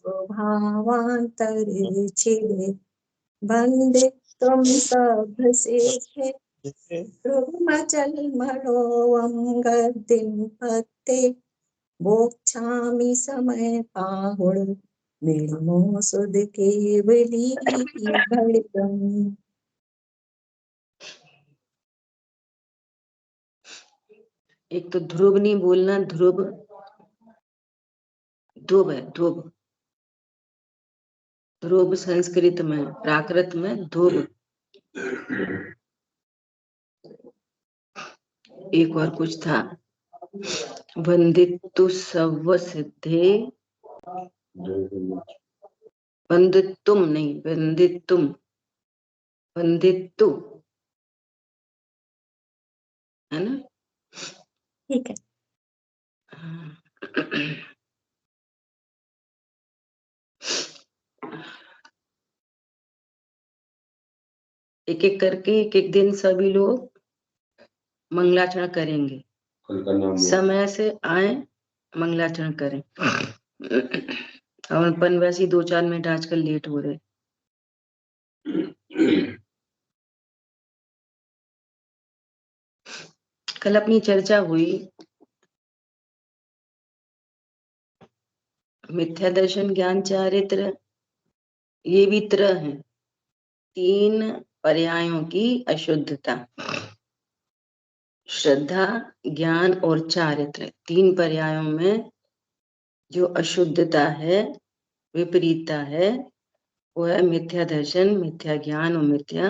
स्वभावांतर छिदे वंदे त्वं सभ्यसेथे ध्रुवमचल मणोऽवं गद्दिं पत्ते मोक्षामि समय पाहुण निर्मो सुध केवली भड़िदम। एक तो ध्रुव नहीं बोलना, ध्रुव ध्रुव है, ध्रुव। ध्रुव संस्कृत में, प्राकृत में ध्रुव। एक और कुछ था, वंदितु सव सिद्धे, वंदितुम नहीं, वंदितुम, वंदितु, है ना? ठीक है। एक एक करके एक एक दिन सभी लोग मंगलाचरण करेंगे। समय से आए, मंगलाचरण करें। और अपन वैसे ही 2-4 मिनट आजकल लेट हो रहे। कल अपनी चर्चा हुई मिथ्या दर्शन, ज्ञान, चारित्र, ये भी त्रय हैं, 3 पर्यायों की अशुद्धता। श्रद्धा, ज्ञान और चारित्र, 3 पर्यायों में जो अशुद्धता है, विपरीतता है, वो है मिथ्या दर्शन, मिथ्या ज्ञान और मिथ्या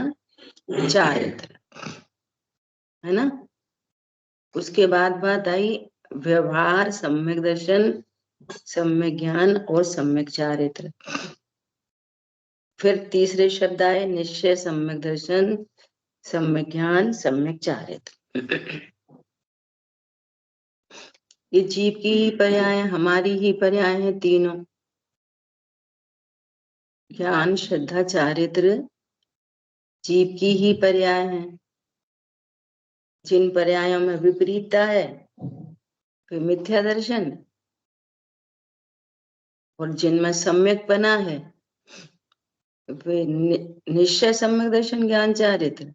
चारित्र, है ना? उसके बाद बात आई व्यवहार, सम्यक दर्शन, सम्यक ज्ञान और सम्यक चारित्र। फिर तीसरे शब्द आए निश्चय, सम्यक दर्शन, सम्यक ज्ञान, सम्यक चारित्र। ये जीव की ही पर्याय, हमारी ही पर्याय है तीनों। ज्ञान, श्रद्धा, चारित्र जीव की ही पर्याय है। जिन पर्यायों में विपरीतता है फिर मिथ्या दर्शन, और जिनमें सम्यक बना है वे निश्चय, सम्यक दर्शन, ज्ञान, चारित्र,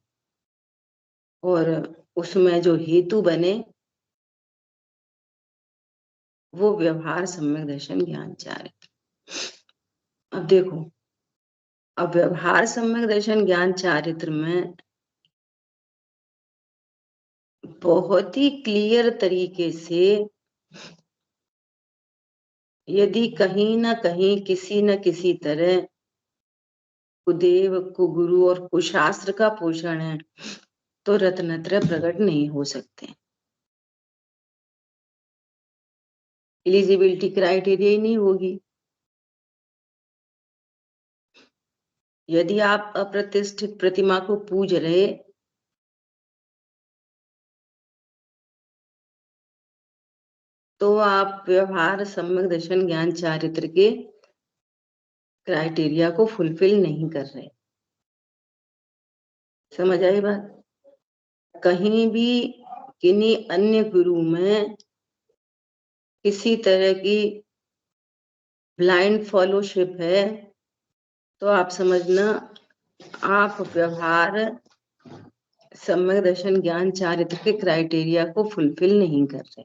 और उसमें जो हेतु बने वो व्यवहार, सम्यक दर्शन, ज्ञान, चारित्र। अब देखो, अब व्यवहार, सम्यक दर्शन, ज्ञान, चारित्र में बहुत ही क्लियर तरीके से यदि कहीं ना कहीं किसी न किसी तरह कुदेव, कुगुरु और कुशास्त्र का पोषण है तो रत्नत्रय प्रकट नहीं हो सकते। एलिजिबिलिटी क्राइटेरिया ही नहीं होगी। यदि आप अप्रतिष्ठित प्रतिमा को पूज रहे तो आप व्यवहार, सम्यक दर्शन, ज्ञान, चारित्र के क्राइटेरिया को फुलफिल नहीं कर रहे। समझ आई बात? कहीं भी किन्हीं अन्य गुरु में किसी तरह की ब्लाइंड फॉलोशिप है तो आप समझना आप व्यवहार, सम्यक दर्शन, ज्ञान, चारित्र के क्राइटेरिया को फुलफिल नहीं कर रहे।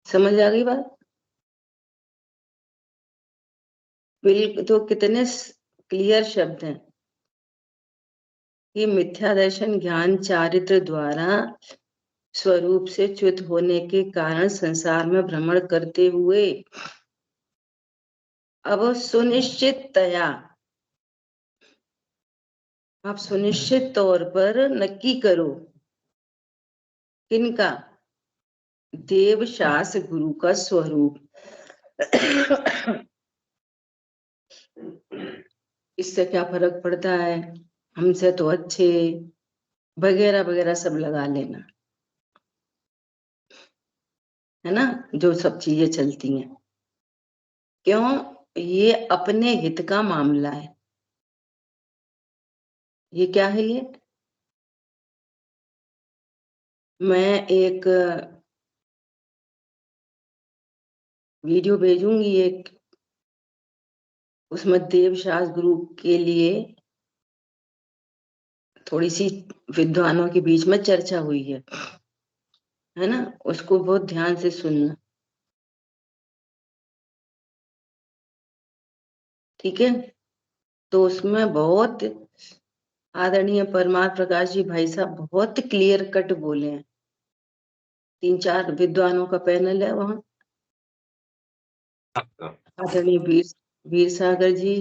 समझ आ गई बात? बिल्कुल। तो कितने क्लियर शब्द हैं कि मिथ्या दर्शन, ज्ञान, चारित्र द्वारा स्वरूप से च्युत होने के कारण संसार में भ्रमण करते हुए अब सुनिश्चिततया, आप सुनिश्चित तौर पर नक्की करो किनका? देव, शास्त्र, गुरु का स्वरूप। इससे क्या फर्क पड़ता है, हमसे तो अच्छे, वगैरह वगैरह सब लगा लेना, है ना? जो सब चीजें चलती हैं, क्यों? ये अपने हित का मामला है। ये क्या है? ये मैं एक वीडियो भेजूंगी, एक उसमें देवशास्त्र गुरु के लिए थोड़ी सी विद्वानों के बीच में चर्चा हुई है ना, उसको बहुत ध्यान से सुनना, ठीक है। तो उसमें बहुत आदरणीय परमार प्रकाश जी भाई साहब बहुत क्लियर कट बोले हैं। 3-4 विद्वानों का पैनल है वहां। आदरणीय वीर सागर जी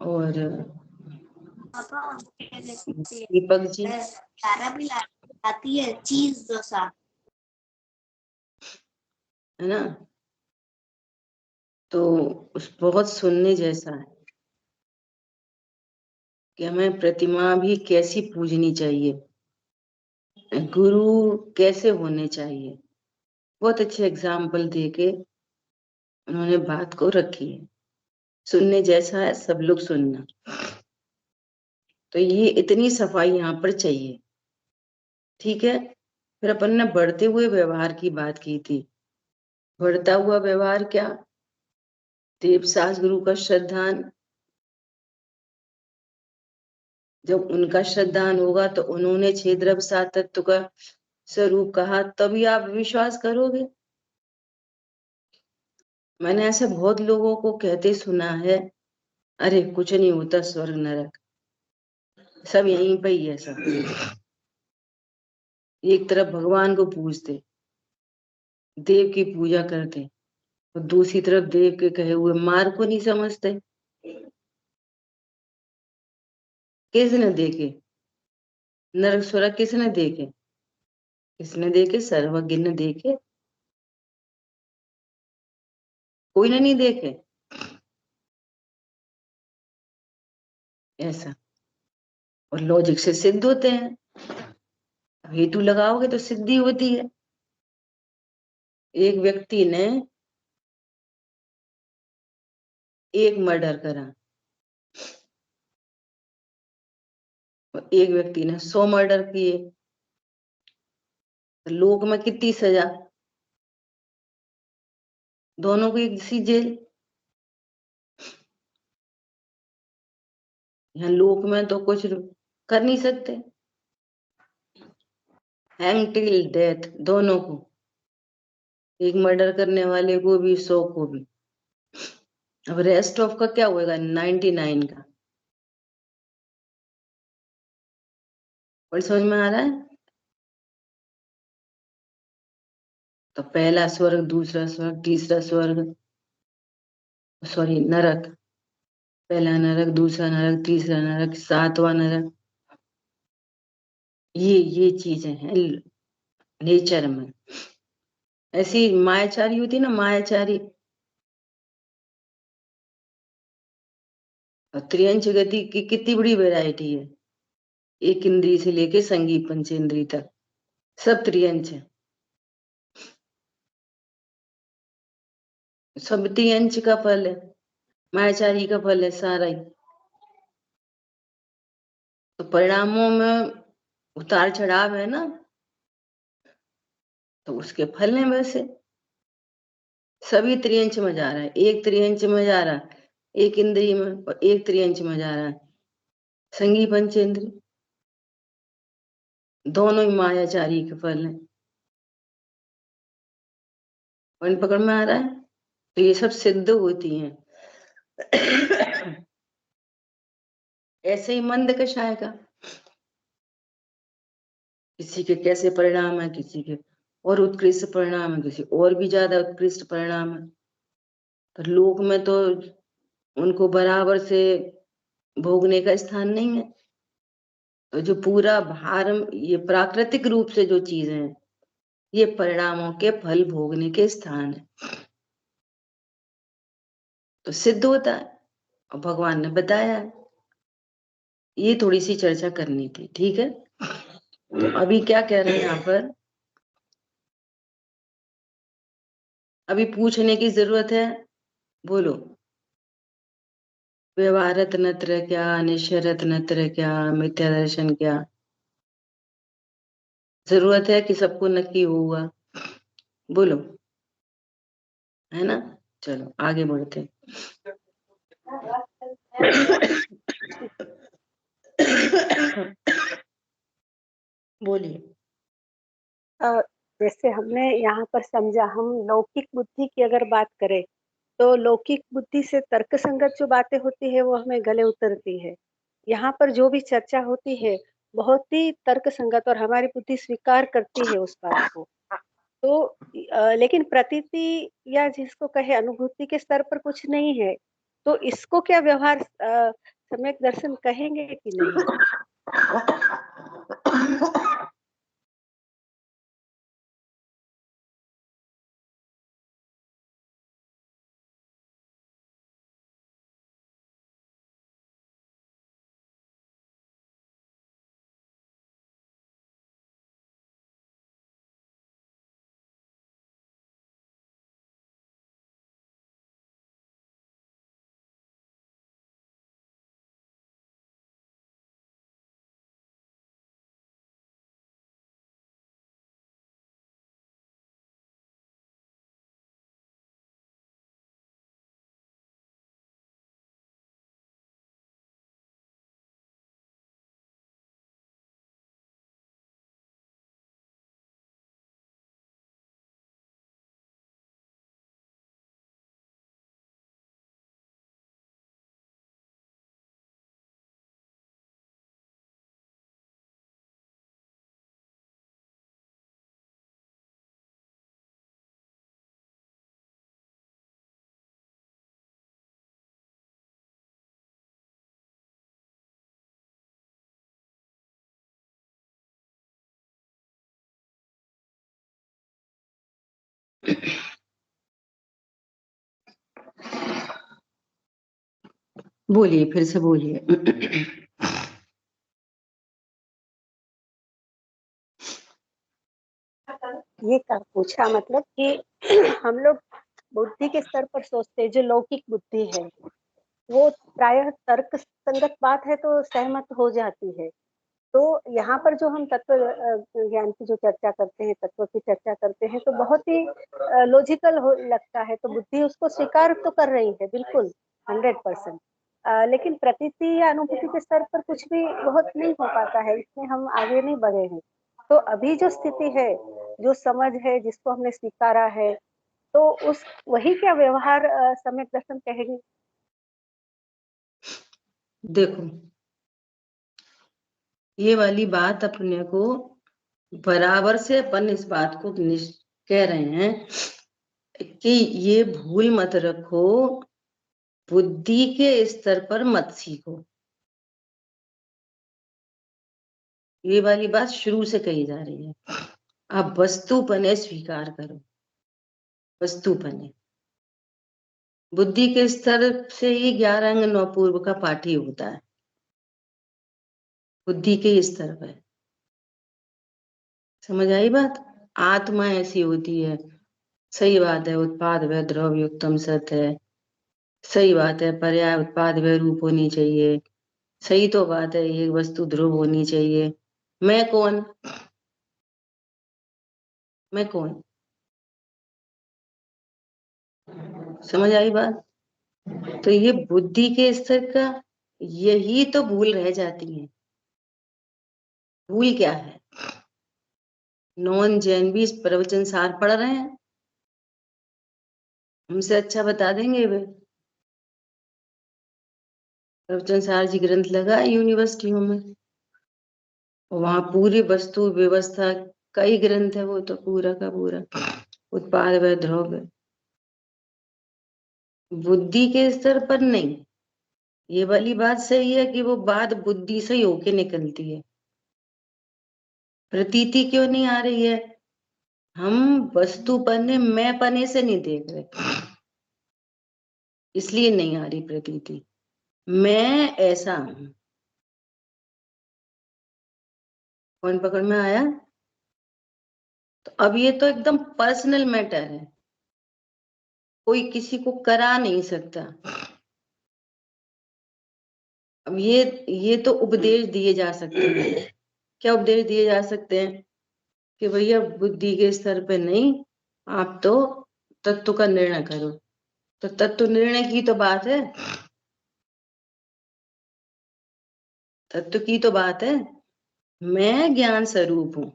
और दीपक जी, आती है चीज डोसा, है ना। तो उस बहुत सुनने जैसा है कि हमें प्रतिमा भी कैसी पूजनी चाहिए, गुरु कैसे होने चाहिए। बहुत अच्छे एग्जाम्पल देके उन्होंने बात को रखी है। सुनने जैसा है, सब लोग सुनना। तो ये इतनी सफाई यहाँ पर चाहिए, ठीक है। फिर अपन ने बढ़ते हुए व्यवहार की बात की थी। बढ़ता हुआ व्यवहार क्या? देवशास्त्र गुरु का श्रद्धान, जब उनका श्रद्धान होगा तो उन्होंने 6 द्रव्य 7 तत्व का स्वरूप कहा, तभी आप विश्वास करोगे। मैंने ऐसे बहुत लोगों को कहते सुना है, अरे कुछ नहीं होता स्वर्ग नरक, सब यहीं पे ही है सब। एक तरफ भगवान को पूजते, देव की पूजा करते, और दूसरी तरफ देव के कहे हुए मार्ग को नहीं समझते। किसने देखे नरक स्वर्ग? किसने देखे? किसने देखे? सर्वज्ञ ने देखे, कोई ने नहीं देखे। ऐसा, और लॉजिक से सिद्ध होते हैं। हेतु लगाओगे तो सिद्धि होती है। एक व्यक्ति ने एक मर्डर करा और एक व्यक्ति ने 100 मर्डर किए, तो लोक में कितनी सजा? दोनों को एक सी जेल। यहाँ लोक में तो कुछ कर नहीं सकते, हैंग टिल डेथ दोनों को, एक मर्डर करने वाले को भी 100 को भी। अब रेस्ट ऑफ का क्या होएगा? 99 का। और समझ में आ रहा है? तो पहला स्वर्ग, दूसरा स्वर्ग, तीसरा स्वर्ग, सॉरी नरक, पहला नरक, दूसरा नरक, तीसरा नरक, 7वां नरक। ये चीजें हैं नेचर में। ऐसी मायाचारी होती ना, मायाचारी, और त्रियंच गति की कितनी बड़ी वैरायटी है। एक इंद्री से लेके संगीत पंचेंद्री तक सब त्रियंच है। सब त्रियंच का फल है, मायाचारी का फल है सारा ही। तो परिणामों में उतार चढ़ाव है ना, तो उसके फल है। वैसे सभी त्रियंच में जा रहा है, एक त्रियंच में जा रहा है एक इंद्रिय में, और एक त्रियंच में जा रहा है संगी पंचेंद्री। दोनों ही मायाचारी के फल है। पॉइंट पकड़ में आ रहा है? तो ये सब सिद्ध होती हैं। ऐसे ही मंद कषाय का, किसी के कैसे परिणाम है, किसी के और उत्कृष्ट परिणाम है, किसी और भी ज्यादा उत्कृष्ट परिणाम है। तो लोक में तो उनको बराबर से भोगने का स्थान नहीं है। तो जो पूरा भार, ये प्राकृतिक रूप से जो चीजें हैं, ये परिणामों के फल भोगने के स्थान है। तो सिद्ध होता है, और भगवान ने बताया है। ये थोड़ी सी चर्चा करनी थी, ठीक है। तो अभी क्या कह रहे हैं यहाँ पर? अभी पूछने की जरूरत है, बोलो। व्यवहारत नत्र क्या, निश्चरत नत्र क्या, मिथ्या दर्शन क्या? जरूरत है कि सबको नक्की होगा? बोलो, है ना। चलो आगे बढ़ते हैं। बोलिए। जैसे हमने यहाँ पर समझा, हम लौकिक बुद्धि की अगर बात करें तो लौकिक बुद्धि से तर्क संगत जो बातें होती है वो हमें गले उतरती है। यहाँ पर जो भी चर्चा होती है बहुत ही तर्क संगत और हमारी बुद्धि स्वीकार करती है उस बात को। तो लेकिन प्रतीति या जिसको कहे अनुभूति के स्तर पर कुछ नहीं है, तो इसको क्या व्यवहार सम्यक दर्शन कहेंगे कि नहीं? बोलिए, फिर से बोलिए। ये पूछा मतलब कि हम लोग बुद्धि के स्तर पर सोचते हैं, जो लौकिक बुद्धि है वो प्रायः तर्क संगत बात है तो सहमत हो जाती है। तो यहाँ पर जो हम तत्व ज्ञान की जो चर्चा करते हैं, तत्व की चर्चा करते हैं, तो बहुत ही लॉजिकल लगता है, तो बुद्धि उसको स्वीकार तो कर रही है बिल्कुल 100%। लेकिन प्रतीति या अनुभूति के स्तर पर कुछ भी बहुत नहीं हो पाता है, इसमें हम आगे नहीं बढ़े हैं। तो अभी जो स्थिति है, जो समझ है, जिसको हमने स्वीकारा है, तो उस वही क्या व्यवहार सम्यक दर्शन कहेगी? देखो, ये वाली बात अपने को बराबर से अपन इस बात को कह रहे हैं कि ये भूल मत रखो, बुद्धि के स्तर पर मत सीखो। ये वाली बात शुरू से कही जा रही है। आप वस्तुपने स्वीकार करो, वस्तुपने। बुद्धि के स्तर से ही 11 अंग 9 पूर्व का पाठ ही होता है, बुद्धि के स्तर पर। समझ आई बात? आत्मा ऐसी होती है, सही बात है, उत्पाद व द्रव्य उत्तम सत है, सही बात है, पर्याय उत्पाद व रूप होनी चाहिए, सही तो बात है, ये वस्तु ध्रुव होनी चाहिए। मैं कौन? मैं कौन? समझ आई बात? तो ये बुद्धि के स्तर का यही तो भूल रह जाती है। भूल क्या है? नॉन जैन भी इस प्रवचन सार पढ़ रहे हैं, हमसे अच्छा बता देंगे वे। प्रवचन सार जी ग्रंथ लगा है यूनिवर्सिटियों में, वहां पूरी वस्तु व्यवस्था कई ग्रंथ है, वो तो पूरा का पूरा उत्पाद व द्रव्य। बुद्धि के स्तर पर नहीं। ये वाली बात सही है कि वो बात बुद्धि से ही होके निकलती है। प्रतीति क्यों नहीं आ रही है? हम वस्तुपने मैं पने से नहीं देख रहे, इसलिए नहीं आ रही प्रतीति। मैं ऐसा हूं। कौन पकड़ में आया? तो अब ये तो एकदम पर्सनल मैटर है, कोई किसी को करा नहीं सकता। अब ये तो उपदेश दिए जा सकते हैं। क्या उपदेश दिए जा सकते हैं? कि भैया बुद्धि के स्तर पे नहीं, आप तो तत्व का निर्णय करो। तो तत्व निर्णय की तो बात है, तत्व की तो बात है, मैं ज्ञान स्वरूप हूं,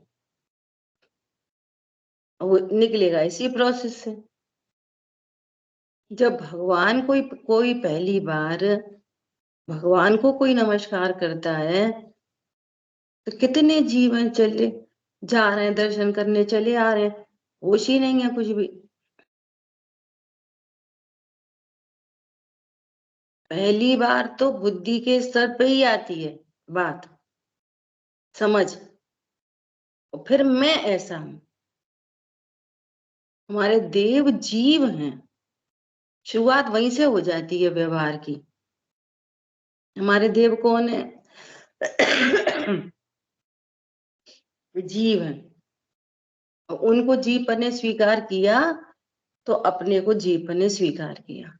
वो निकलेगा इसी प्रोसेस से। जब भगवान कोई पहली बार भगवान को कोई नमस्कार करता है तो कितने जीवन चले जा रहे हैं, दर्शन करने चले आ रहे हैं, होश ही नहीं है कुछ भी। पहली बार तो बुद्धि के स्तर पे ही आती है बात, समझ, और फिर मैं ऐसा हूं। हमारे देव जीव हैं, शुरुआत वहीं से हो जाती है व्यवहार की। हमारे देव कौन है? जीव हैं, और उनको जीव ने स्वीकार किया तो अपने को जीव ने स्वीकार किया।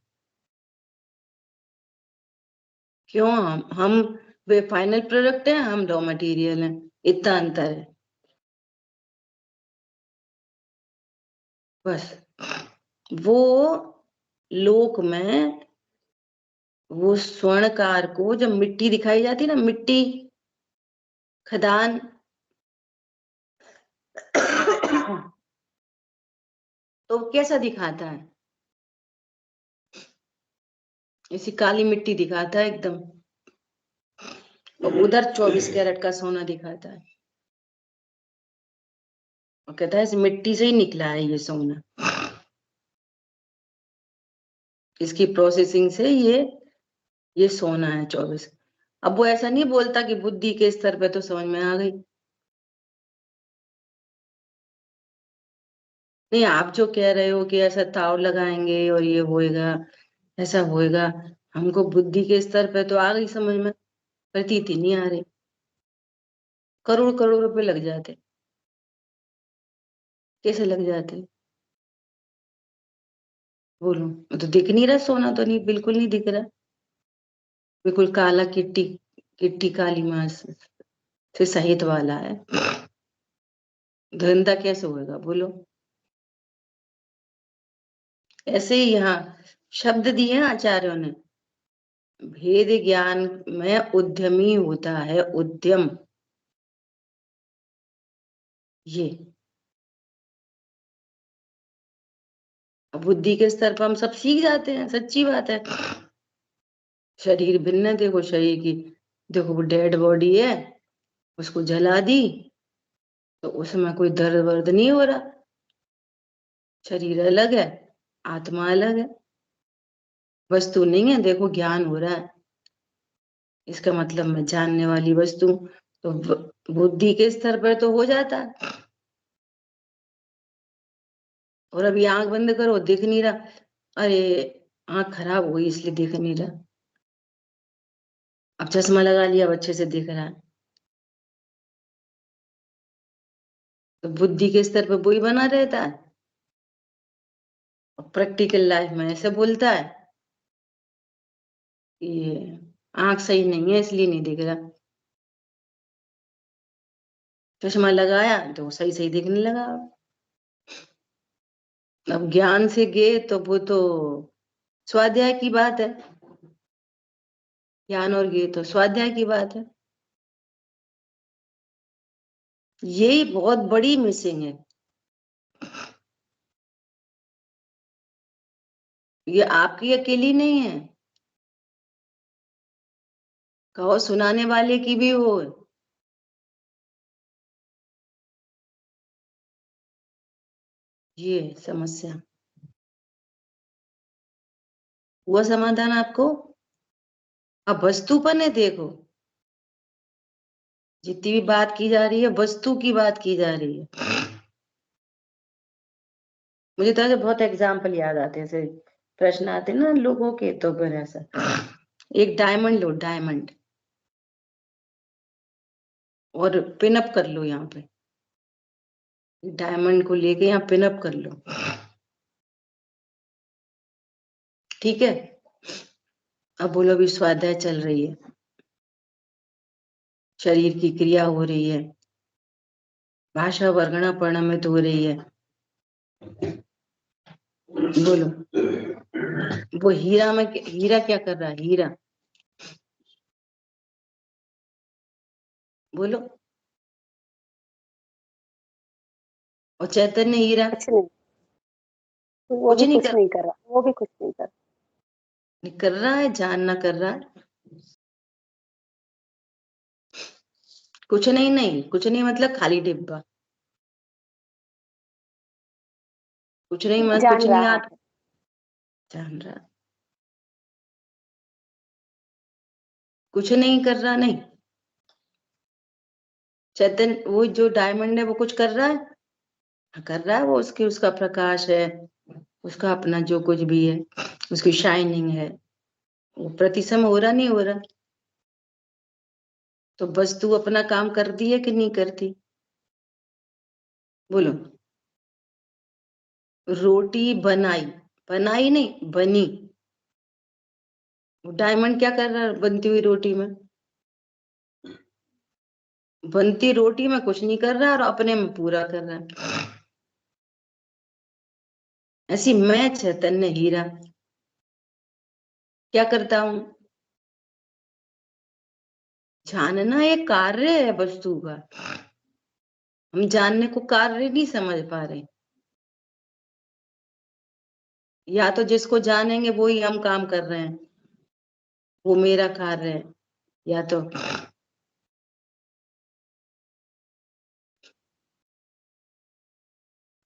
क्यों? हम वे फाइनल प्रोडक्ट है, हम रॉ मटेरियल हैं, इतना अंतर है बस। वो लोक में वो स्वर्णकार को जब मिट्टी दिखाई जाती ना, मिट्टी खदान, तो कैसा दिखाता है? ऐसी काली मिट्टी दिखाता है एकदम, और उधर 24 कैरेट का सोना दिखाता है, और कहता है इस मिट्टी से ही निकला है ये सोना, इसकी प्रोसेसिंग से ये सोना है 24। अब वो ऐसा नहीं बोलता कि बुद्धि के स्तर पे तो समझ में आ गई। नहीं, आप जो कह रहे हो कि ऐसा ताव लगाएंगे और ये होएगा, ऐसा होएगा, हमको बुद्धि के स्तर पे तो आ गई समझ में, प्रतीति नहीं आ रही। करोड़ करोड़ रुपए लग जाते। कैसे लग जाते? बोलो। तो दिख नहीं रहा सोना, तो नहीं, बिल्कुल नहीं दिख रहा, बिल्कुल काला किट्टी, किट्टी काली मांस से सहित वाला है। धंधा कैसे होएगा बोलो? ऐसे ही यहाँ शब्द दिए आचार्यों ने, भेद ज्ञान में उद्यमी होता है, उद्यम। ये बुद्धि के स्तर पर हम सब सीख जाते हैं, सच्ची बात है। शरीर भिन्न है, देखो शरीर की, देखो वो डेड बॉडी है, उसको जला दी तो उसमें कोई दर्द वर्द नहीं हो रहा। शरीर अलग है, आत्मा अलग है, वस्तु नहीं है। देखो ज्ञान हो रहा है, इसका मतलब मैं जानने वाली वस्तु, तो बुद्धि के स्तर पर तो हो जाता है। और अभी आंख बंद करो, दिख नहीं रहा, अरे आंख खराब हुई इसलिए दिख नहीं रहा। अब चश्मा लगा लिया, अब अच्छे से दिख रहा है। तो बुद्धि के स्तर पर वही बना रहता है, और प्रैक्टिकल लाइफ में ऐसे बोलता है कि आंख सही नहीं है इसलिए नहीं दिख रहा। चश्मा लगाया तो सही सही दिखने लगा। अब ज्ञान से गए तो वो तो स्वाध्याय की बात है, ज्ञान और गे तो स्वाध्याय की बात है। यही बहुत बड़ी मिसिंग है। ये आपकी अकेली नहीं है, कहो सुनाने वाले की भी हो। ये समस्या हुआ समाधान आपको? अब वस्तुपन है, देखो जितनी भी बात की जा रही है वस्तु की बात की जा रही है। मुझे तो ऐसे बहुत एग्जाम्पल याद आते हैं, ऐसे प्रश्न आते हैं ना लोगों के, तो फिर ऐसा, एक डायमंड लो, डायमंड, और पिनअप कर लो यहाँ पे, डायमंड को लेके यहाँ पिनअप कर लो, ठीक है। अब बोलो अभी स्वाध्याय चल रही है, शरीर की क्रिया हो रही है, भाषा वर्गणा परिणमित हो रही है, बोलो वो हीरा में, हीरा क्या कर रहा है? हीरा बोलो। और चैतन्य हीरा कुछ नहीं, वो कुछ भी नहीं कुछ नहीं कर रहा, वो भी कुछ नहीं कर कर रहा है, जानना कर रहा है। कुछ नहीं, नहीं कुछ नहीं मतलब खाली डिब्बा। कुछ नहीं रहा, मतलब जान कुछ नहीं रहा आ है। जान रहा, कुछ नहीं कर रहा। नहीं, चैतन्य वो जो डायमंड है वो कुछ कर रहा है? कर रहा है, वो उसका प्रकाश है, उसका अपना जो कुछ भी है, उसकी शाइनिंग है, वो प्रतिसम हो रहा नहीं हो रहा? तो वस्तु अपना काम करती है कि नहीं करती? बोलो। रोटी बनाई, बनाई नहीं बनी। डायमंड क्या कर रहा है बनती हुई रोटी में? बनती रोटी में कुछ नहीं कर रहा और अपने में पूरा कर रहा है। ऐसी मैं चैतन्य हीरा क्या करता हूं? जानना एक कार्य है वस्तु का। हम जानने को कार्य नहीं समझ पा रहे। या तो जिसको जानेंगे वो ही हम काम कर रहे हैं, वो मेरा कार्य है। या तो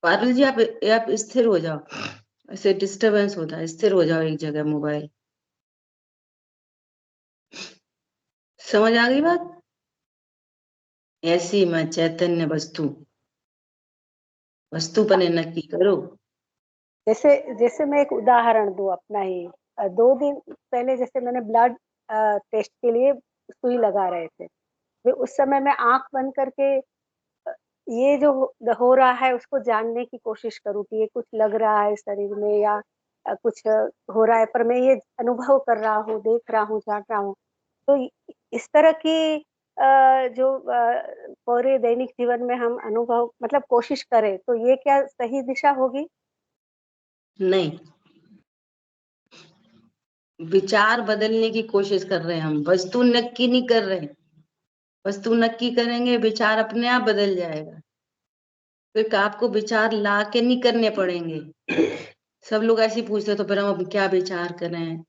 पारुल जी, आप स्थिर हो जाओ, ऐसे डिस्टरबेंस होता है। स्थिर हो जाओ एक जगह। मोबाइल समझ आ गई बात? ऐसी मैं चैतन्य वस्तु, वस्तु पने नक्की करो। जैसे जैसे मैं एक उदाहरण दूं अपना ही, 2 दिन पहले जैसे मैंने ब्लड टेस्ट के लिए सुई लगा रहे थे, फिर उस समय मैं आंख बंद करके ये जो हो रहा है उसको जानने की कोशिश करूं कि ये कुछ लग रहा है शरीर में या कुछ हो रहा है, पर मैं ये अनुभव कर रहा हूँ, देख रहा हूँ, जान रहा हूँ। तो इस तरह की जो पूरे दैनिक जीवन में हम अनुभव मतलब कोशिश करें, तो ये क्या सही दिशा होगी? नहीं, विचार बदलने की कोशिश कर रहे हैं हम, वस्तु नक्की नहीं कर रहे। वस्तु नक्की करेंगे विचार अपने आप बदल जाएगा। फिर आपको विचार ला के नहीं करने पड़ेंगे। सब लोग ऐसे ही पूछते हैं, तो फिर हम अब क्या विचार करें,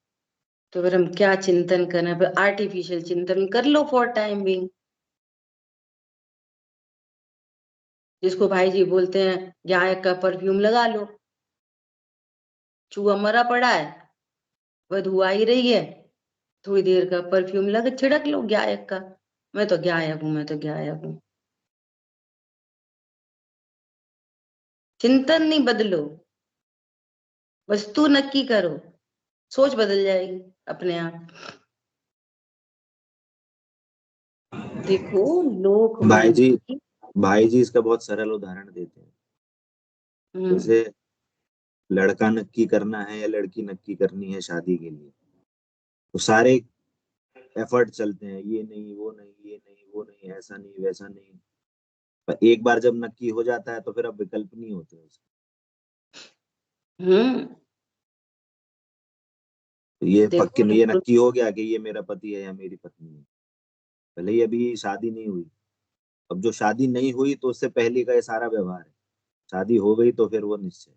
तो फिर हम क्या चिंतन करें? फिर आर्टिफिशियल चिंतन कर लो फॉर टाइम बिंग, जिसको भाई जी बोलते हैं गायक का परफ्यूम लगा लो। चूहा मरा पड़ा है, बदबू आ ही रही है, थोड़ी देर का परफ्यूम लग छिड़क लो गायक का। मैं तो गायक हूं, मैं तो गायक हूं। चिंतन नहीं बदलो, वस्तु नक्की करो, सोच बदल जाएगी अपने आप। देखो लोक भाई में जी, भी भाई जी इसका बहुत सरल उदाहरण देते हैं। हम्म, जैसे लड़का नक्की करना है या लड़की नक्की करनी है शादी के लिए, तो सारे एफर्ट चलते हैं, ये नहीं वो नहीं, ये नहीं वो नहीं, ऐसा नहीं वैसा नहीं। पर एक बार जब नक्की हो जाता है तो फिर अब विकल्प नहीं होते उसके। हम्म। तो ये देखो पक्के ये नक्की हो गया कि ये मेरा पति है या मेरी पत्नी है। भले ही अभी शादी नहीं हुई। अब जो शादी नहीं हुई तो उससे पहले का ये सारा व्यवहार है। शादी हो गई तो फिर वो निश्चय।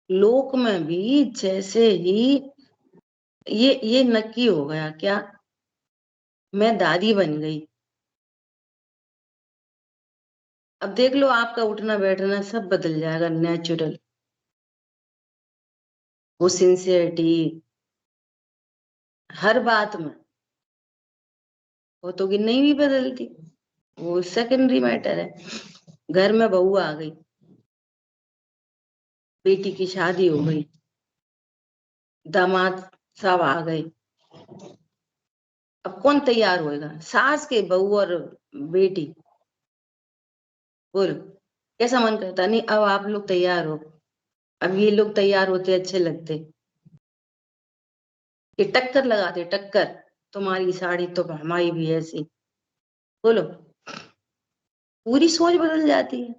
लोक में भी जैसे ही ये नक्की हो गया क्या, मैं दादी बन गई। अब देख लो आपका उठना बैठना सब बदल जाएगा, नेचुरल। वो सिंसियरिटी हर बात में, वो तो कि नहीं भी बदलती, वो सेकेंडरी मैटर है। घर में बहू आ गई, बेटी की शादी हो गई, दामाद सब आ गए, अब कौन तैयार होएगा? सास के बहू और बेटी। बोलो कैसा मन करता? नहीं अब आप लोग तैयार हो, अब ये लोग तैयार होते अच्छे लगते, ये टक्कर लगाते टक्कर, तुम्हारी साड़ी तो हमारी भी ऐसी। बोलो, पूरी सोच बदल जाती है।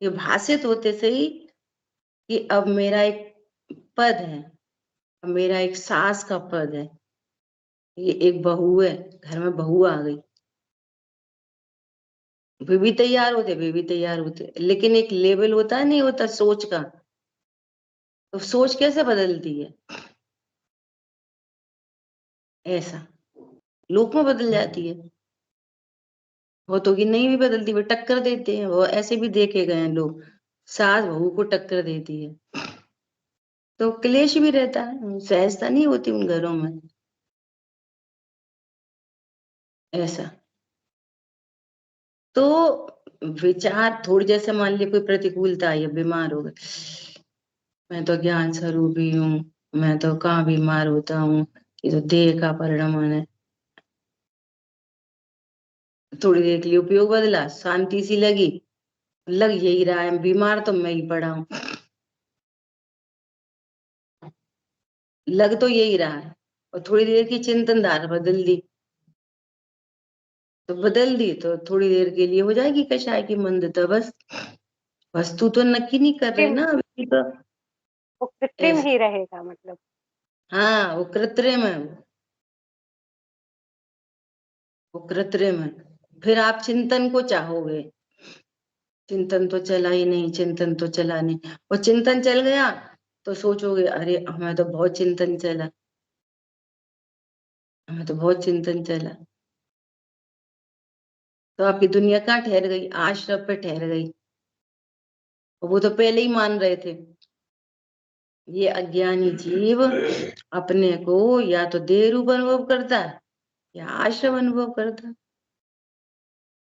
ये भाषित होते सही कि अब मेरा एक पद है, अब मेरा एक सास का पद है, ये एक बहू है, घर में बहू आ गई, वे भी तैयार होते, लेकिन एक लेवल होता है, नहीं होता सोच का, तो सोच कैसे बदलती है, ऐसा लोक में बदल जाती है। बहुतों की नहीं भी बदलती, वो टक्कर देते हैं, वो ऐसे भी देखे गए हैं लोग, सास बहू को टक्कर देती है, तो क्लेश भी रहता है, सहजता नहीं होती उन घरों में, ऐसा। तो विचार थोड़ी, जैसे मान लिया कोई प्रतिकूलता आई, बीमार हो गए, मैं तो ज्ञान स्वरूप ही हूँ, मैं तो कहाँ बीमार होता हूँ, ये तो देह का परिणाम है। थोड़ी देर के लिए उपयोग बदला, शांति सी लगी, लग यही रहा है बीमार तो मैं ही पड़ा हूँ, लग तो यही रहा है, और थोड़ी देर की चिंतन धारा बदल दी, तो थोड़ी देर के लिए हो जाएगी कषाय की मंदता, बस। वस्तु तो नक्की नहीं कर रहे ना अभी तो, वो कृत्रिम ऐसा। ही रहेगा मतलब। हाँ, वो कृत्रिम है, वो कृत्रिम है। फिर आप चिंतन को चाहोगे, चिंतन तो चला ही नहीं, चिंतन तो चला नहीं, और चिंतन चल गया तो सोचोगे अरे हमें तो बहुत चिंतन चला, हमें तो बहुत चिंतन चला, तो आपकी दुनिया कहाँ ठहर गई, आश्रम पे ठहर गई, वो तो पहले ही मान रहे थे। ये अज्ञानी जीव अपने को या तो देह रूप अनुभव करता है या आश्रम अनुभव करता है,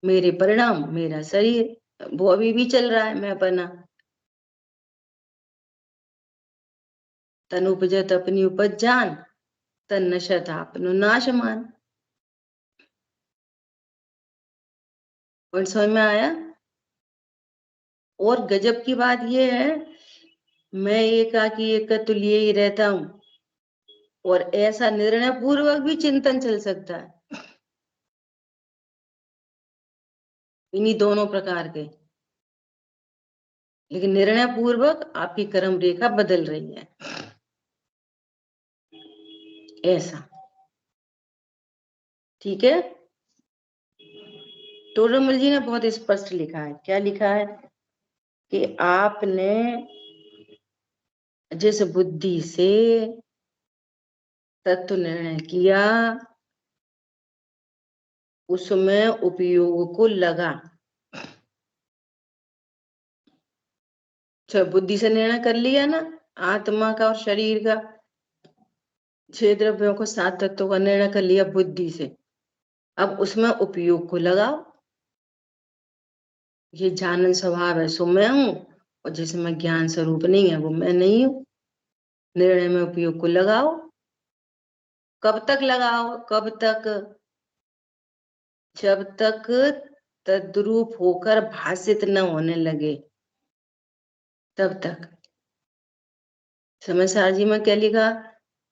मेरे परिणाम, मेरा शरीर, वो अभी भी चल रहा है, मैं बना तन उपजत अपनी उपज जान, तन नशत अपनो नाश मान। और समझ में आया। और गजब की बात यह है, मैं एकाकी एकत्व लिए ही रहता हूं, और ऐसा निर्णय पूर्वक भी चिंतन चल सकता है, इन्हीं दोनों प्रकार के, लेकिन निर्णय पूर्वक आपकी कर्म रेखा बदल रही है, ऐसा। ठीक है, टोडरमल जी ने बहुत स्पष्ट लिखा है, क्या लिखा है कि आपने जिस बुद्धि से तत्व निर्णय किया उसमें उपयोग को लगा, बुद्धि से निर्णय कर लिया ना, आत्मा का और शरीर का, 6 द्रव्यों को 7 तत्वों का निर्णय कर लिया बुद्धि से, अब उसमें उपयोग को लगाओ, ये जानन स्वभाव है सो मैं हूं, और जिसमें ज्ञान स्वरूप नहीं है वो मैं नहीं हूं, निर्णय में उपयोग को लगाओ। कब तक लगाओ, कब तक, जब तक तद्रूप होकर भाषित न होने लगे, तब तक। समझदार जी में क्या लिखा,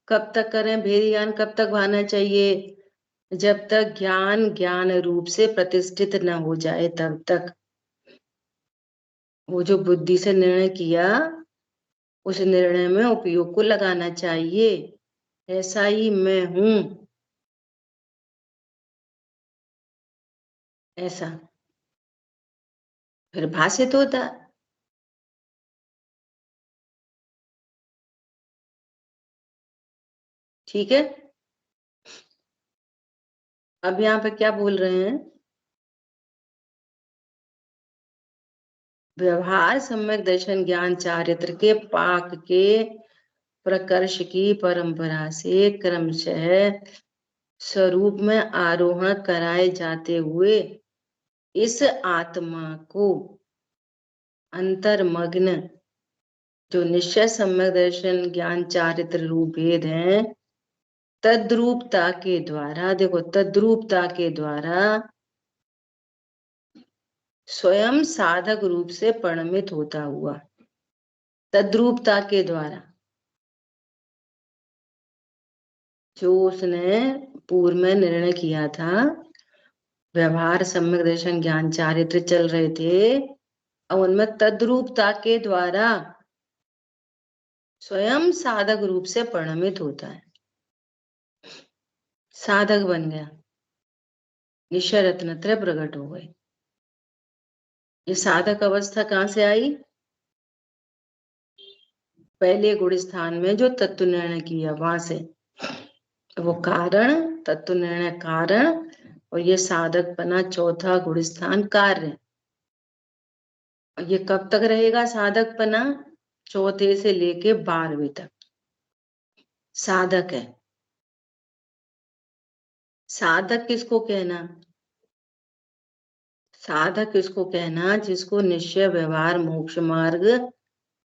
कब तक करें भेद ज्ञान, कब तक भाना चाहिए, जब तक ज्ञान ज्ञान रूप से प्रतिष्ठित न हो जाए तब तक। वो जो बुद्धि से निर्णय किया उस निर्णय में उपयोग को लगाना चाहिए, ऐसा ही मैं हूं, ऐसा फिर भाषित होता। ठीक है, अब यहाँ पे क्या बोल रहे हैं, व्यवहार सम्यक दर्शन ज्ञान चारित्र के पाक के प्रकर्ष की परंपरा से क्रमशः स्वरूप में आरोहण कराए जाते हुए इस आत्मा को अंतर्मग्न जो निश्चय सम्यक दर्शन ज्ञान चारित्र रूप भेद है, तद्रूपता के द्वारा, देखो तद्रूपता के द्वारा स्वयं साधक रूप से परिणमित होता हुआ, तद्रूपता के द्वारा, जो उसने पूर्व में निर्णय किया था, व्यवहार सम्यक दर्शन ज्ञान चारित्र चल रहे थे, अब उनमें तद्रूपता के द्वारा स्वयं साधक रूप से परिणमित होता है, साधक बन गया, निश्चय रत्नत्रय प्रकट हो गए। ये साधक अवस्था कहाँ से आई? पहले गुण स्थान में जो तत्व निर्णय किया वहां से, वो कारण, तत्व निर्णय कारण, और ये साधक बना चौथा गुण स्थान कार्य। और ये कब तक रहेगा साधक बना? चौथे से लेके 12वें तक साधक है। साधक किसको कहना? साधक किसको कहना? जिसको निश्चय व्यवहार मोक्ष मार्ग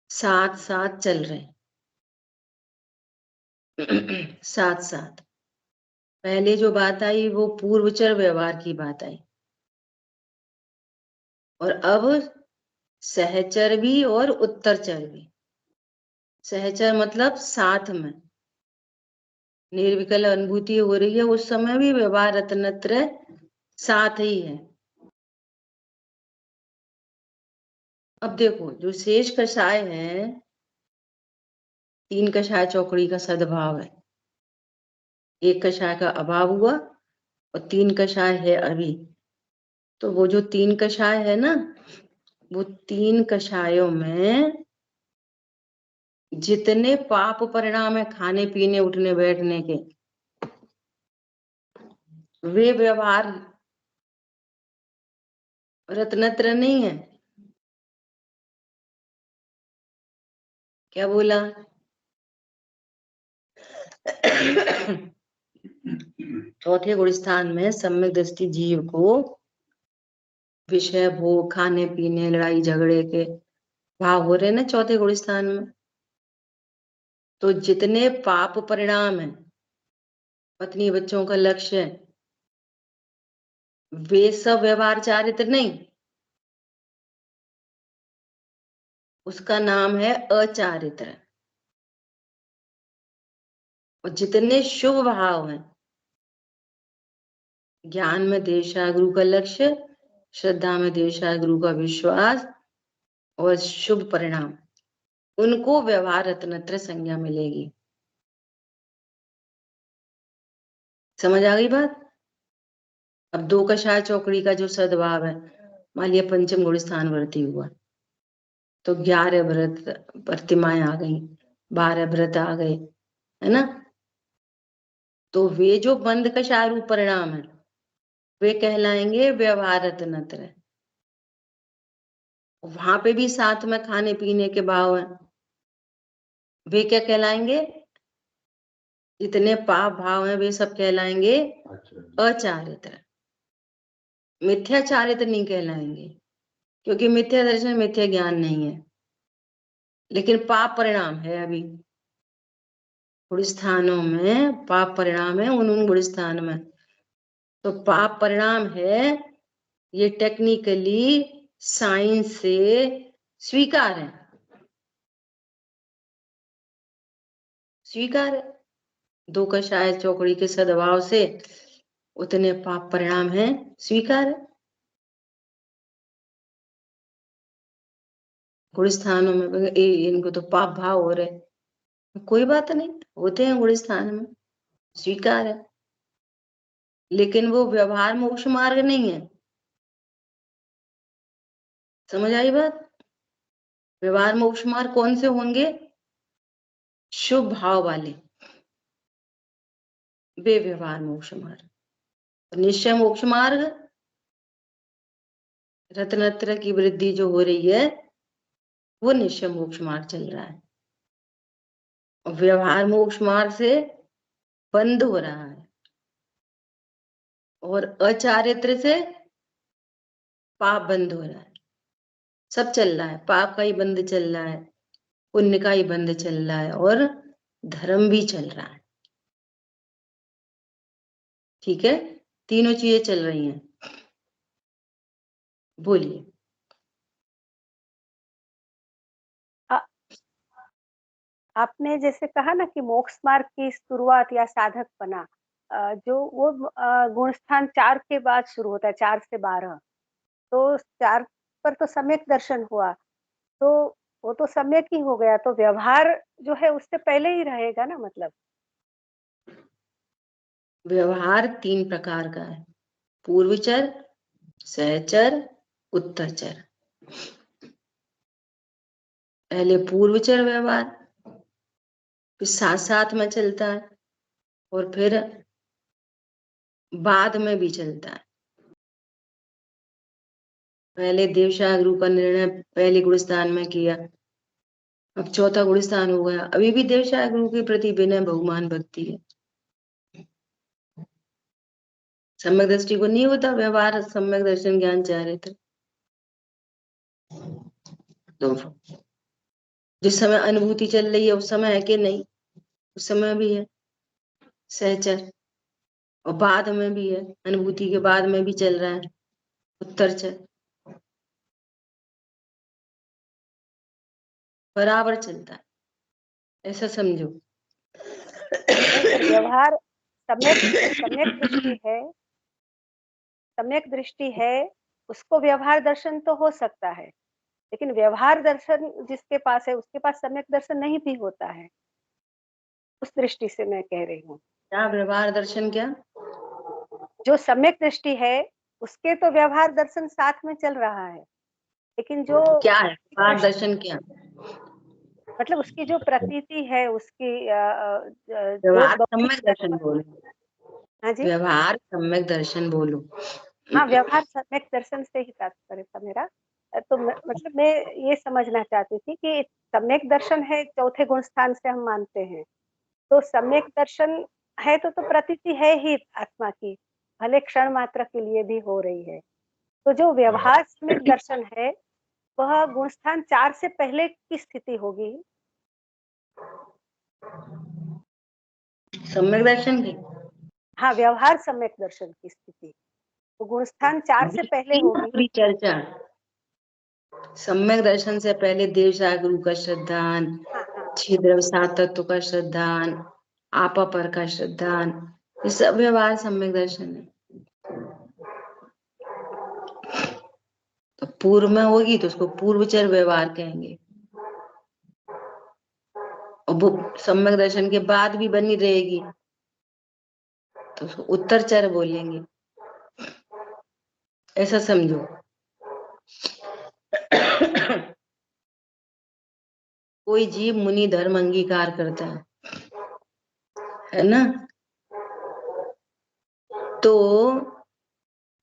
साथ साथ चल रहे साथ साथ। पहले जो बात आई वो पूर्वचर व्यवहार की बात आई, और अब सहचर भी और उत्तरचर भी। सहचर मतलब साथ में निर्विकल अनुभूति हो रही है, उस समय भी व्यवहार रत्नत्रय साथ ही है। अब देखो, जो शेष कषाय है, 3 कषाय चौकड़ी का सद्भाव है, 1 कषाय का अभाव हुआ और 3 कषाय है अभी। तो वो जो 3 कषाय है ना, वो 3 कषायों में जितने पाप परिणाम है खाने पीने उठने बैठने के, वे व्यवहार रत्नत्र नहीं है। क्या बोला? चौथे गुण स्थान में सम्यक दृष्टि जीव को विषय भोग खाने पीने लड़ाई झगड़े के भाव हो रहे ना चौथे गुण स्थान में। तो जितने पाप परिणाम है, पत्नी बच्चों का लक्ष्य, वे सब व्यवहार चारित्र नहीं, उसका नाम है अचारित्र। और जितने शुभ भाव हैं, ज्ञान में देशा गुरु का लक्ष्य, श्रद्धा में देशा गुरु का विश्वास और शुभ परिणाम, उनको व्यवहार रत्नत्र संज्ञा मिलेगी। समझ आ गई बात? अब 2 कषाय चौकड़ी का जो सद्भाव है, मान लिया पंचम गुण स्थान वर्ती हुआ, तो 11 व्रत प्रतिमाएं आ गई, 12 व्रत आ गए, है ना? तो वे जो बंद कषाय रूप परिणाम है, वे कहलाएंगे व्यवहार रत्नत्र। वहां पे भी साथ में खाने पीने के भाव है, वे क्या कहलाएंगे? जितने पाप भाव हैं वे सब कहलाएंगे अचारित्र। मिथ्या चारित्र नहीं कहलाएंगे, क्योंकि मिथ्या दर्शन मिथ्या ज्ञान नहीं है, लेकिन पाप परिणाम है। अभी गुण स्थानों में पाप परिणाम है, उन गुण स्थान में तो पाप परिणाम है, ये टेक्निकली साइंस से स्वीकार है, स्वीकार है। 2 कषाय चौकड़ी के सद्भाव से उतने पाप परिणाम है, स्वीकार है। गुण स्थानों में इनको तो पाप भाव हो रहे, कोई बात नहीं, होते हैं गुण स्थान में, स्वीकार है। लेकिन वो व्यवहार मोक्ष मार्ग नहीं है। समझ आई बात? व्यवहार मोक्ष मार्ग कौन से होंगे? शुभ भाव वाले, वे व्यवहार मोक्ष मार्ग। निश्चय मोक्ष मार्ग, रत्नत्र की वृद्धि जो हो रही है, वो निश्चय मोक्ष मार्ग चल रहा है। और व्यवहार मोक्ष मार्ग से बंद हो रहा है, और अचारित्र से पाप बंद हो रहा है। सब चल रहा है, पाप का ही बंद चल रहा है, पुण्य का ही बंद चल रहा है, और धर्म भी चल रहा है। ठीक है, तीनों चीजें चल रही हैं। बोलिए। आपने जैसे कहा ना कि मोक्ष मार्ग की शुरुआत या साधक बना, जो वो गुण स्थान 4 के बाद शुरू होता है, 4 से 12। तो 4 पर तो सम्यक दर्शन हुआ, तो वो तो सम्यक ही हो गया, तो व्यवहार जो है उससे पहले ही रहेगा ना मतलब। व्यवहार 3 प्रकार का है, पूर्वचर, सहचर, उत्तरचर। पहले पूर्वचर व्यवहार, फिर साथ साथ में चलता है और फिर बाद में भी चलता है। पहले देवशाह गुरु का निर्णय पहले गुणस्थान में किया, अब चौथा गुणस्थान हो गया। अभी भी देवशाह गुरु के प्रति विनय बहुमान भक्ति है। सम्यक दृष्टि को नहीं होता व्यवहार, सम्यक दर्शन ज्ञान चारित्र। तो जिस समय अनुभूति चल रही है उस समय है कि नहीं, उस समय भी है सहचर, और बाद में भी है, अनुभूति के बाद में भी चल रहा है उत्तरचर। बराबर चलता है, ऐसा समझो। व्यवहार सम्यक दृष्टि है, सम्यक दृष्टि है, उसको व्यवहार दर्शन तो हो सकता है, लेकिन व्यवहार दर्शन जिसके पास है उसके पास सम्यक दर्शन नहीं भी होता है। उस दृष्टि से मैं कह रही हूँ। क्या व्यवहार दर्शन? क्या जो सम्यक दृष्टि है उसके तो व्यवहार दर्शन साथ में चल रहा है, लेकिन जो क्या है व्यवहार दर्शन? क्या मतलब उसकी जो प्रतीति है, उसकी व्यवहार सम्यक दर्शन बोलो। हाँ जी, व्यवहार सम्यक दर्शन बोलो। हाँ, व्यवहार सम्यक दर्शन से ही तात्पर्य था मेरा। तो मतलब मैं ये समझना चाहती थी कि सम्यक दर्शन है, चौथे गुण स्थान से हम मानते हैं, तो सम्यक दर्शन है तो प्रतीति है ही आत्मा की, भले क्षण मात्र के लिए भी हो रही है। तो जो व्यवहार सम्यक दर्शन है वह गुणस्थान 4 से पहले की स्थिति होगी। सम्यक दर्शन की, हाँ, व्यवहार सम्यक दर्शन की स्थिति तो गुणस्थान 4 से पहले होगी। पूरी चर्चा सम्यक दर्शन से पहले देवशाह गुरु का श्रद्धान, छिद्र सात तत्व का श्रद्धान, आपा पर का श्रद्धान, ये सब व्यवहार सम्यक दर्शन है। तो पूर्व में होगी तो उसको पूर्वचर व्यवहार कहेंगे, और वो सम्यक दर्शन के बाद भी बनी रहेगी तो उसको उत्तरचर बोलेंगे, ऐसा समझो। कोई जीव मुनि धर्म अंगीकार करता है ना, तो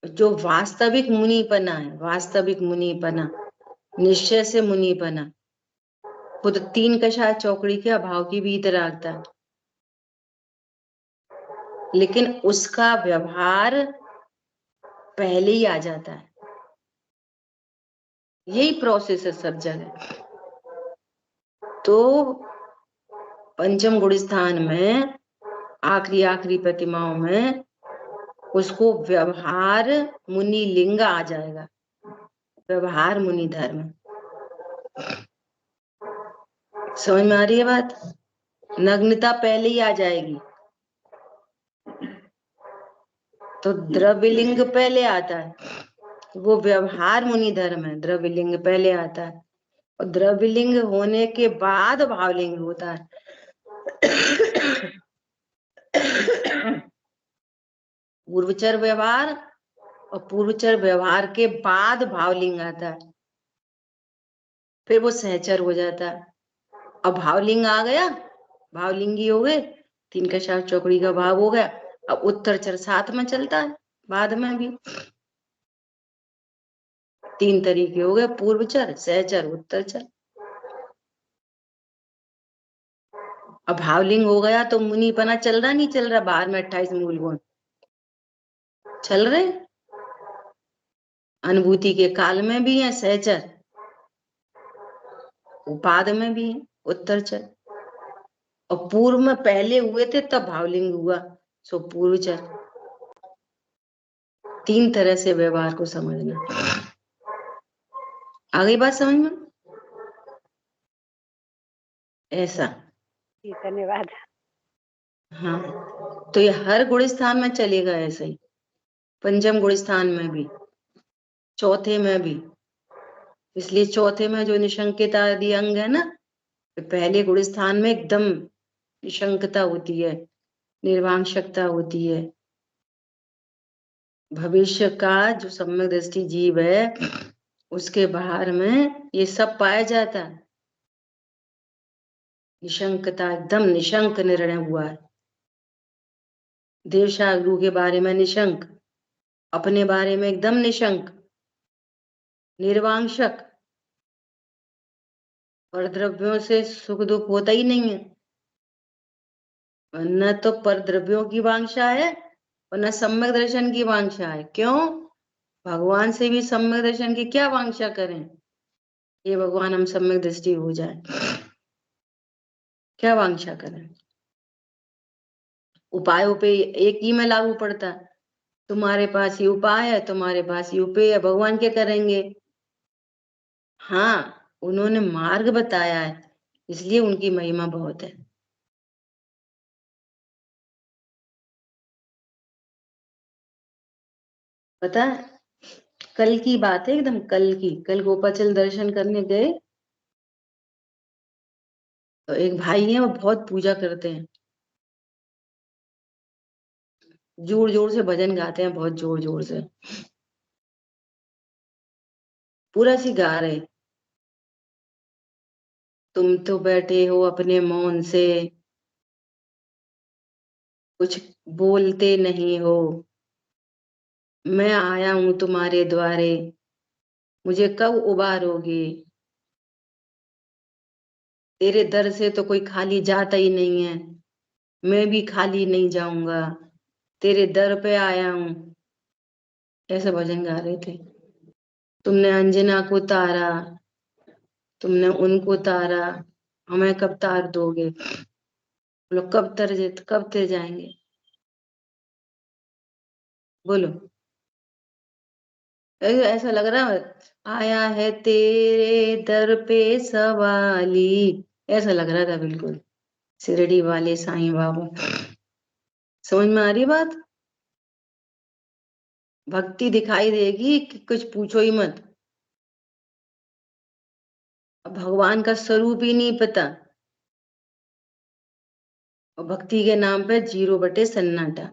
जो वास्तविक मुनिपना है, वास्तविक मुनिपना, निश्चय से मुनिपना, खुद 3 कषाय चौकड़ी के अभाव की भी तरह आता है, लेकिन उसका व्यवहार पहले ही आ जाता है। यही प्रोसेस है सब जगह। तो पंचम गुण स्थान में आखिरी प्रतिमाओं में उसको व्यवहार मुनि लिंग आ जाएगा, व्यवहार मुनि धर्म। समझ में आ रही है बात? नग्नता पहले ही आ जाएगी, तो द्रव्यलिंग पहले आता है, वो व्यवहार मुनि धर्म है। द्रव्यलिंग पहले आता है और द्रव्यलिंग होने के बाद भावलिंग होता है। पूर्वचर व्यवहार और पूर्वचर व्यवहार के बाद भावलिंग आता है, फिर वो सहचर हो जाता है। अब भावलिंग आ गया, भावलिंगी हो गए, 3 कषाय चौकड़ी का भाव हो गया। अब उत्तरचर साथ में चलता है, बाद में भी 3 तरीके हो गए, पूर्वचर, सहचर, उत्तरचर। अब भावलिंग हो गया तो मुनिपना चल रहा नहीं चल रहा, बाहर में 28 मूल गुण चल रहे, अनुभूति के काल में भी है सहचर, उपाद में भी है उत्तरचर, और पूर्व में पहले हुए थे तब भावलिंग हुआ, सो पूर्वचर। 3 तरह से व्यवहार को समझना। आ गई बात समझ में? ऐसा। जी, धन्यवाद। हाँ, तो ये हर गुण स्थान में चलेगा ऐसे ही, पंचम गुण स्थान में भी, चौथे में भी। इसलिए चौथे में जो निशंकित आदि अंग है ना, पहले गुण स्थान में एकदम निशंकता होती है, निर्वांशकता होती है। भविष्य का जो सम्यक दृष्टि जीव है उसके बाहर में ये सब पाया जाता है। निशंकता, एकदम निशंक निर्णय हुआ है। देवशागुरु के बारे में निशंक, अपने बारे में एकदम निशंक, निर्वांशक, पर द्रव्यों से सुख दुख होता ही नहीं है। न तो पर द्रव्यों की वांछा है और न सम्यक दर्शन की वांछा है। क्यों? भगवान से भी सम्यक दर्शन की क्या वांछा करें? ये भगवान हम सम्यक दृष्टि हो जाए, क्या वांछा करें? उपायों पे एक ही में लागू पड़ता है। तुम्हारे पास ये उपाय है, तुम्हारे पास ये उपाय है, भगवान क्या करेंगे? हाँ, उन्होंने मार्ग बताया है, इसलिए उनकी महिमा बहुत है। पता है, कल की बात है, एकदम कल की। कल गोपाचल दर्शन करने गए तो एक भाई है, वो बहुत पूजा करते हैं, जोर जोर से भजन गाते हैं, बहुत जोर जोर से, पूरा सी गा रहे। तुम तो बैठे हो अपने मौन से, कुछ बोलते नहीं हो, मैं आया हूं तुम्हारे द्वारे, मुझे कब उबारोगे? तेरे दर से तो कोई खाली जाता ही नहीं है, मैं भी खाली नहीं जाऊंगा, तेरे दर पे आया हूं। ऐसे भजन गा रहे थे। तुमने अंजना को तारा, तुमने उनको तारा, हमें कब तार दोगे? बोलो कब तर जाएंगे? बोलो। ऐसा लग रहा है आया है तेरे दर पे सवाली, ऐसा लग रहा था बिल्कुल, शिरडी वाले साईं बाबा। समझ में आ रही बात? भक्ति दिखाई देगी कि कुछ पूछो ही मत। भगवान का स्वरूप ही नहीं पता और भक्ति के नाम पे 0 सन्नाटा।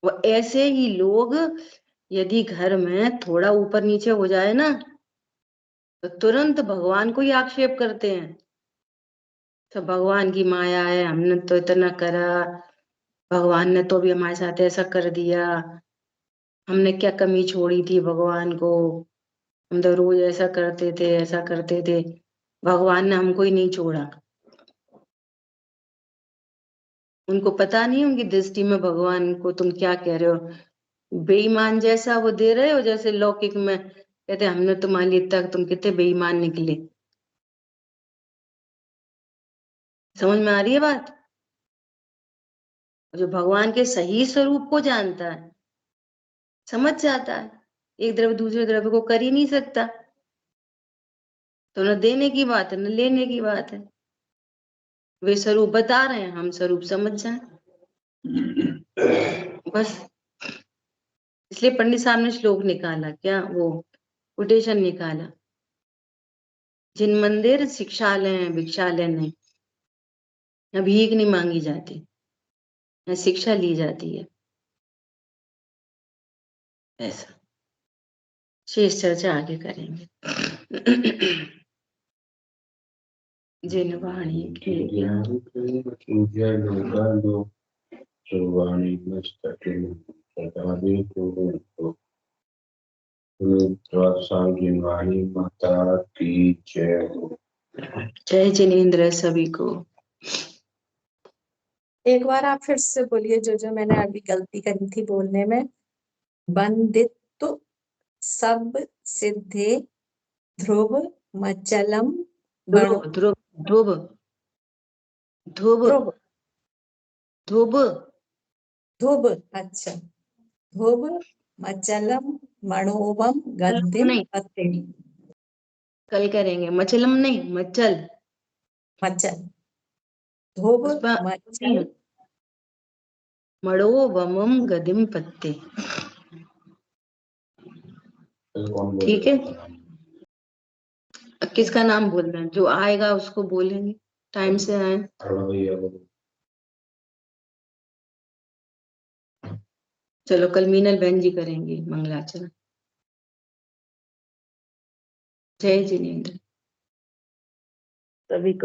वो ऐसे ही लोग यदि घर में थोड़ा ऊपर नीचे हो जाए ना तो तुरंत भगवान को ही आक्षेप करते हैं। तो भगवान की माया है, हमने तो इतना करा, भगवान ने तो भी हमारे साथ ऐसा कर दिया, हमने क्या कमी छोड़ी थी भगवान को, हम तो रोज ऐसा करते थे, ऐसा करते थे, भगवान ने हमको ही नहीं छोड़ा। उनको पता नहीं, उनकी दृष्टि में भगवान को तुम क्या कह रहे हो, बेईमान जैसा वो दे रहे हो, जैसे लौकिक में कहते हमने तुम्हारे लिए तक, तुम कितने बेईमान निकले। समझ में आ रही है बात? जो भगवान के सही स्वरूप को जानता है समझ जाता है, एक द्रव्य दूसरे द्रव्य को कर ही नहीं सकता। तो न देने की बात है न लेने की बात है, वे स्वरूप बता रहे हैं, हम स्वरूप समझ जाए बस। इसलिए पंडित साहब ने श्लोक निकाला, क्या वो कोटेशन निकाला, जिन मंदिर शिक्षालय हैं भिक्षालय नहीं, यहाँ भीख नहीं मांगी जाती, यहाँ शिक्षा ली जाती है। ऐसा शेष चर्चा आगे करेंगे। जिन वाणी के माता की जय। जय जिनेन्द्र सभी को। एक बार आप फिर से बोलिए जो मैंने अभी गलती करी थी बोलने में। बंदित्व सब सिद्धे ध्रुव मचलम ध्रुव ध्रुव ध्रुव ध्रुव ध्रुव ध्रुव ध्रुव, अच्छा, ध्रुव मचलम मणोवम गद्दिम नहीं, पत्ते। कल करेंगे, मचलम नहीं, मचल मचल, ध्रुव मचल मड़ो वमम गदिम पत्ते। ठीक है, किसका नाम बोलना है? जो आएगा उसको बोलेंगे, टाइम से आए। चलो कल मीनल बहन जी करेंगी मंगलाचरण। जय जिनेन्द्र। सभी को